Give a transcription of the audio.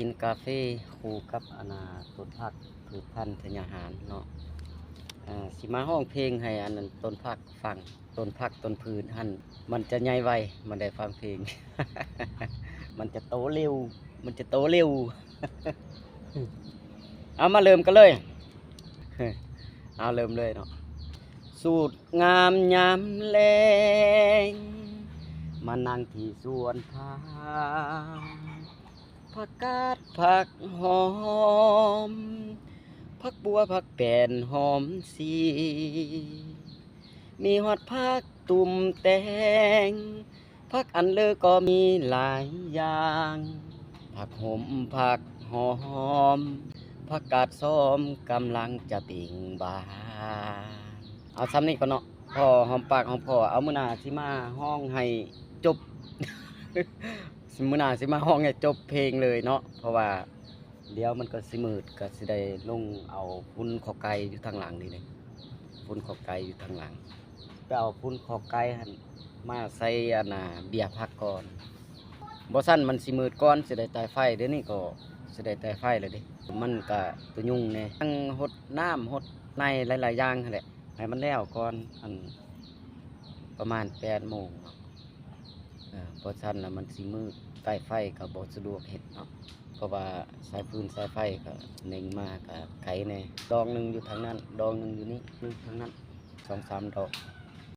กินกาแฟคู่กับต้นผักพืชพันธุ์ธัญญาหารเนาะสิมาห้องเพลงให้อันนั้นต้นผักฟังต้นผักต้นพืชหั่นมันจะใหญ่ไวมันได้ฟังเพลง มันจะโตเร็วมันจะโตเร็ว เอามาเริ่มกันเลย เอาเริ่มเลยเนาะสูตรงามยามแลงมานั่งที่สวนผักกาดผักหอมผักบัวผักแป้นหอมสีมีฮอดผักตุ่มแตงผักอันเลอก็มีหลายอย่างผักหอมผักหอมผักกาดส้มกำลังจะปิ่งบานเอาซ้ำนี่ก่อนเนาะพอหอมปากหอมคอเอามื้อหน้าสิมาห้องให้จบ มื้อหน้าสิมาห้องให้จบเพลงเลยเนาะเพราะว่าเดี๋ยวมันก็สิมืดก็สิได้ลงเอาฝุ่นขอไก่อยู่ทางหลังนี่เลยฝุ่นขอไก่อยู่ทางหลังไปเอาฝุ่นขอไก่หั่นมาใส่เบียร์พักก่อนบ่ซั่นมันสิมืดก่อนสิได้ตายไฟเดี๋ยวนี้ก็สิได้ตายไฟเลยเด้มันก็ตัวยุ่งแน่ทั้งหดน้ำหดในหลายๆอย่างนั่นแหละให้มันแล้วก่อนประมาณ8 โมงเนาะเพราะฉะนั้นแล้วมันสิมืดใต้ไฟก็บ่สะดวกเฮ็ดเนาะเพราะว่าสายฟืนสายไฟก็เน่งมากก็ไขแน่ดอกหนึงอยู่ทางนั้นดอกหนึงอยู่นี่นึงทางนั้น2-3 ดอก